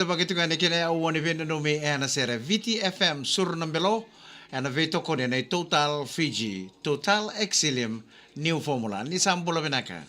Begitu kan kini awan event numi ana sere VTFM sur nambelo ana veto kone na total Fiji total exilium new formula ni sambulo benaka.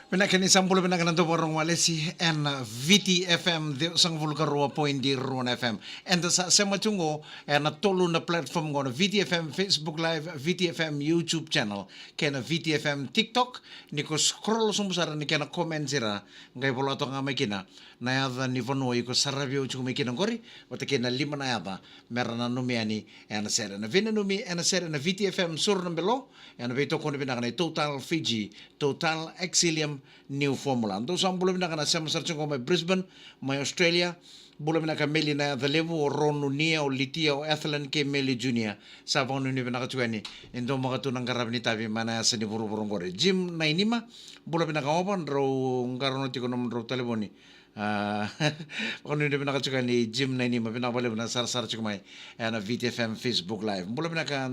Pinakin isang pulo pinakan to porong walesi and VTFM de sang vulgarua point di Ruan FM and sa sema chungo and tolu na platform ngo na VTFM Facebook Live VTFM YouTube channel kena VTFM TikTok niko scroll sumbusara ni kena comment sira ngai polo to nga makina na yada ni vono iko sarabio chuko makina ngori wata kena lima na yada merana numiani and sera na vina numi and sera na VTFM sur nambelo and veto kono pinakan total Fiji total exilium new formula. Ando sa bulan na kana sa masarchong ko may Brisbane, may Australia, bulan na ka meli na the level o Ron Nunia o Litia o Athlan ke meli junior sa pang nuni na katuani. Indo mga tunang karab ni tabi mana sa ni buru-burong gore. Jim na inima, bulan na ka opan ro ngaron ti ko naman ro telefoni. Kung hindi pinakatsukan ni Jim na inima, pinakabalik na sar-sar chukumay na VTFM Facebook Live. Bulan na ka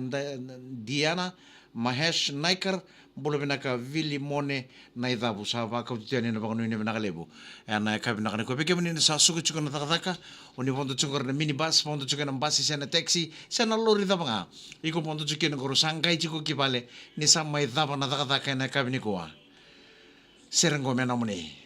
Diana, Mahesh Naikar, bula binaka Vili Mone na idhabu sa baka utitiani na baka nuni binaka lebu. Na ka binaka ni ko peke muni sa suku chuko na takataka, uni pondo chuko na minibus, pondo chuko na basi sa na taxi, sa na lori dhaba nga. Iko pondo chuko na kuro sangkai chuko kipale, ni sa may dhaba na takataka na kabini kuwa. Serenggo mena muni.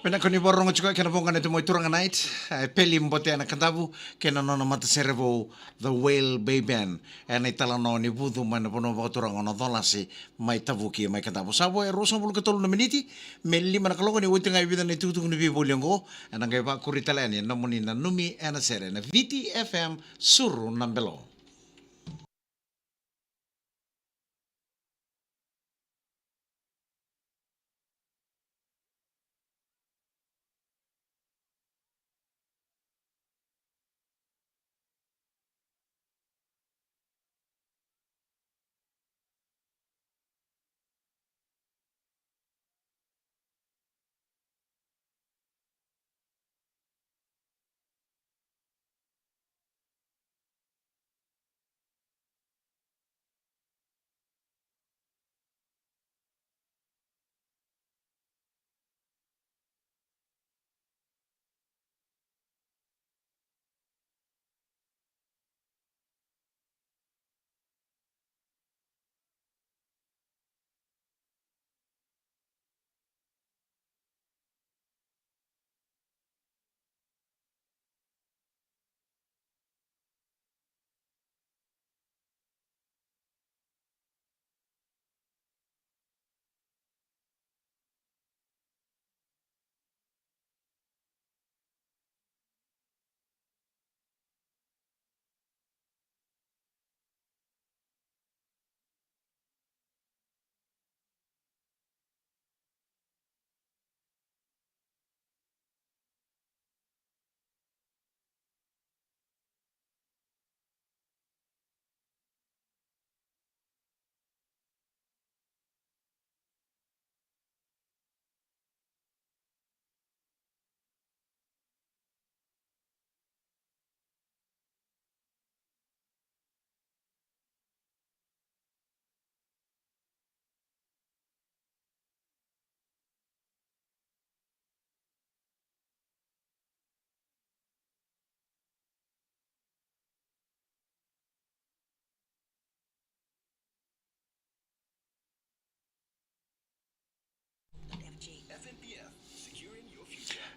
Penakoni borong chuka kena bonga itu mo turanga night. Peli mbote ana kantabu kena nona mata servo The Whale Bay Band. Ena itala no ni budu mana pono ba turanga no dolasi mai tabuki mai kantabu. Sabo e rosa bulu ketolu na miniti. Meli mana kalongo ni uti ngai vida ni tutu ni bi boliongo. Ena ngai ba kuritala ni namuni na numi ena sere na VTFM suru nambelo.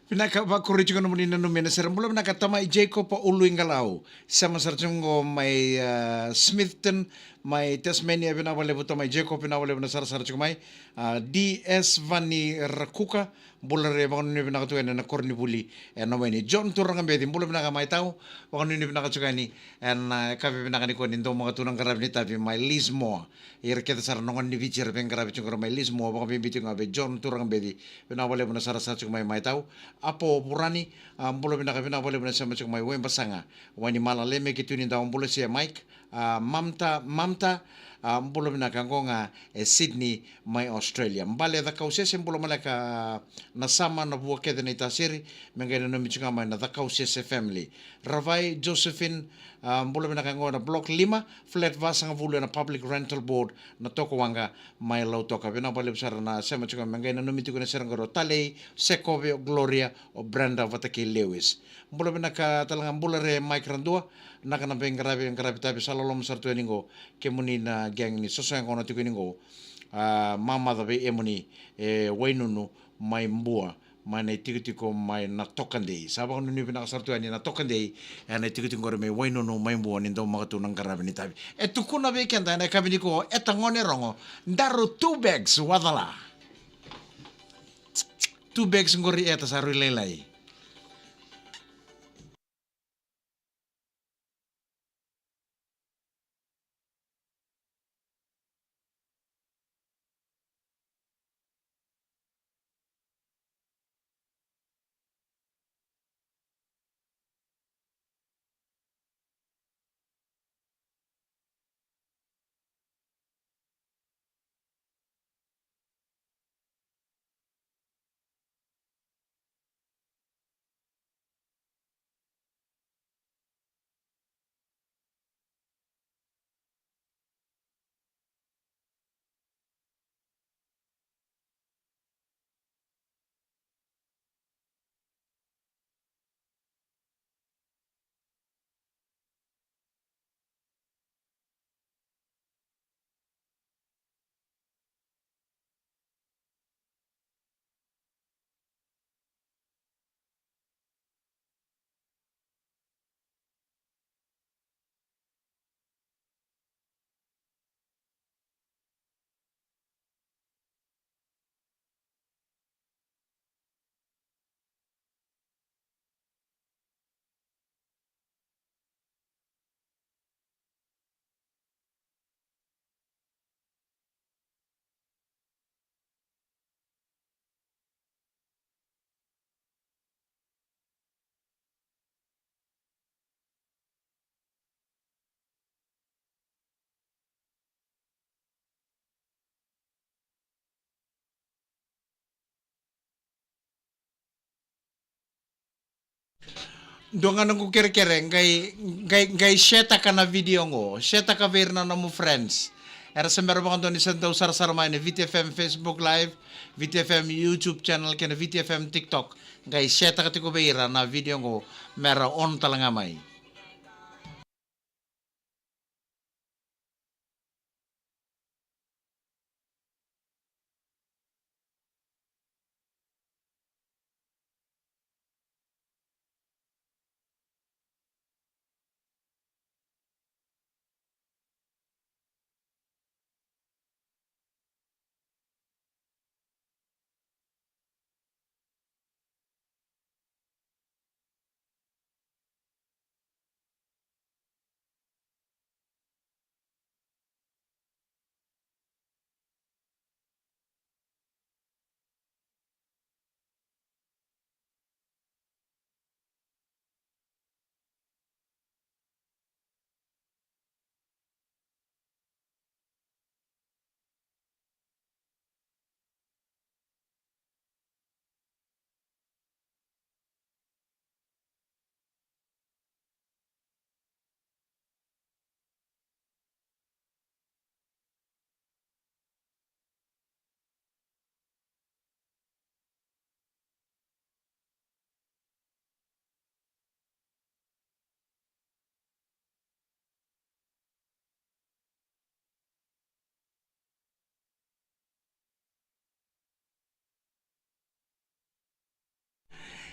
Pinaka ba kuriti ko naman ina numina sir. Mula nakatama i Jacob pa ulu ingalau. Sama sarjungo may Smithton, may Tasmania pinawale buto may Jacob pinawale na sar sarjungo may DS Vani Rakuka. Bula re baka nuni pinakatuwa na korni buli. Ano may ni John Turang ambedi. Mula pinaka may tao. Baka nuni pinakatuwa ni. And kapi pinakani ko nindo mga tunang karab ni tabi may Liz Moa. Ira kita sar nongon ni bichir pengkarab chungkara may Liz Moa. Baka pimbiti nga be John Turang ambedi. Pinawale na sar sarjungo may tao. Apo purani ambulo bina kabina bole bina sama cuk mai wen basanga wani mala leme kitu ni da ambulo sia Mike mamta ambulo bina kangonga Sydney mai Australia mbale da kausia ambulo malaka nasama na bua kede ni tasiri mengena no michunga mai na da kausia family Ravai Josephine ambulo bina kangonga block 5 flat vasanga vulu na public rental board na toko wanga mai lau toka bina bole besar na sama cuk mengena no mitu kuna serangaro talei Sekove Gloria o Brenda Vataki Lewis. Mula bina ka talangan bula re Mike Randua, naka na beng ngarabi tapi salalom sartu eningo kemuni na geng ni soso yang kono tiku eningo mama tabi emuni wainunu mai mbua mai na tiku mai na tokandei. Sabang nuni bina ka sartu ani na tokandei na tiku ngore mai wainunu mai mbua nindo makatu nang ngarabi ni tabi. Kuna be kenta na kabini ko etangone rongo ndaru 2 bags wadala. 2 bags ngori eta saru lelai. Dongan ko kere-kere, ngay sheta ka na video ngo, sheta ka ver na mo friends. Era sa meron bang doon isang daw sar-sarmay na VTFM Facebook Live, VTFM YouTube channel, kaya na VTFM TikTok. Ngay sheta ka tiko vera na video ngo, meron on talaga may.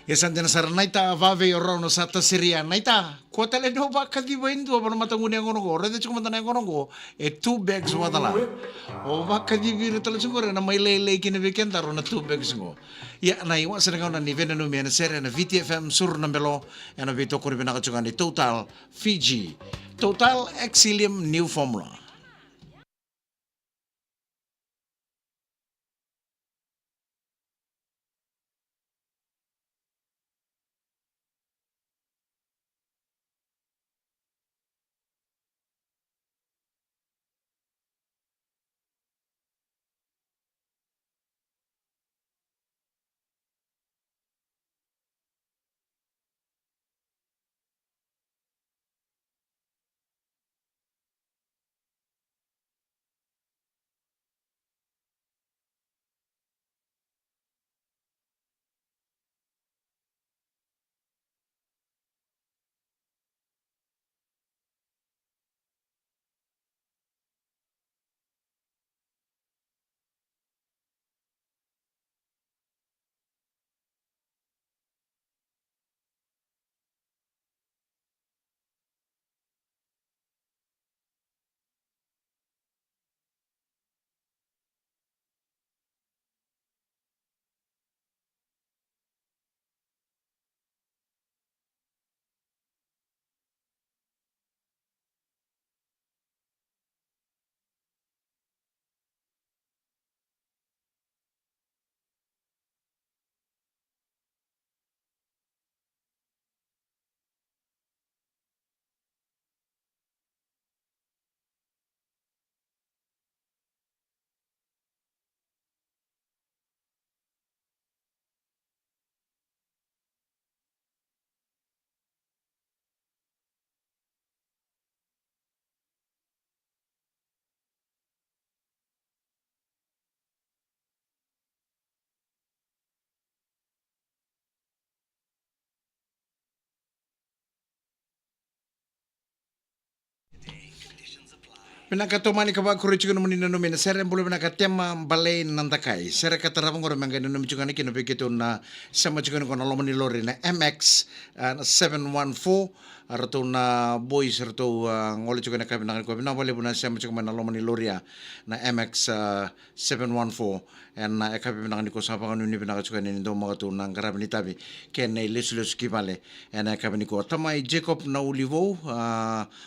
Yasan din sar naita vave orono sa tasiria naita kota le no ba kadi ba indo ba matanguni ang onogo rede chuma tanay onogo two bags watala o ba kadi biro tala siguro na may lele kini weekend taro na two bags ngo ya na iwa sa nga na ni veneno mi na sere na VTFM sur na melo na vito ko rin nakachungan ni Total Fiji Total Exilium New Formula. Pinakatumani ka ba kuri chugan mo ninonomi na sere mbulo pinakatema balay nantakay. Sere katarapang ko naman ganun namin chugan ikin napikito na sama chugan ko na lomani lori na MX 714 arato na boys arato ngoli chugan na kami ko pinabali po na sama chugan na lomani lori na MX 714 and na ekapi pinakani ko sa panganon ni pinakachugan ni ndo mga to ng karami ni tabi ken na ilis kipale and ekapi ni ko tamay Jacob na ulivo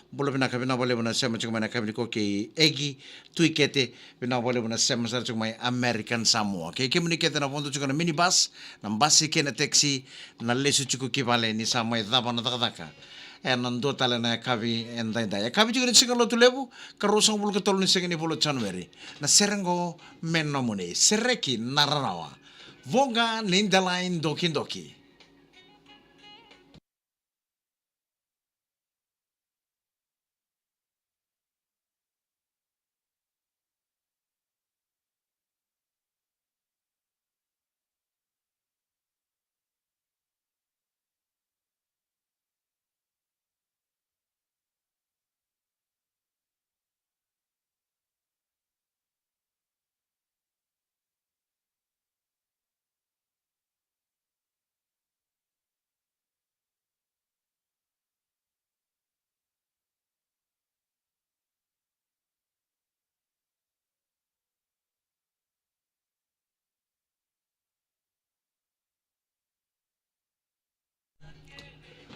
mbulo pinakapi pinabali po na sama chugan na kami ko kay Egi Tuikete pinawala mo na sa masar may American Samoa kay komunikete na punto na minibus ng basi na taxi na leso chuko kipale ni sa may daba na takataka nando tala na kavi enday day kavi juga ni sigalo tulebu karusang bulu ketol ni segini bulu January na serengo menomune sereki naranawa vonga nindalain doki doki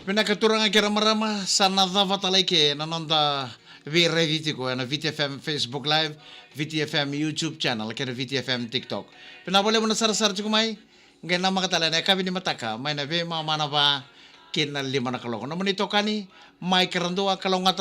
Pinakaturang kira marama sa nadava talaike nanonda vire viti ko na VTFM Facebook Live, VTFM YouTube channel, kaya VTFM TikTok. Pinabole mo na sarasar kumay, ngayon na makatala na kami ni mataka, may nabi mga manaba kinalima na kaloko. Naman ito kani, may karandua kalongata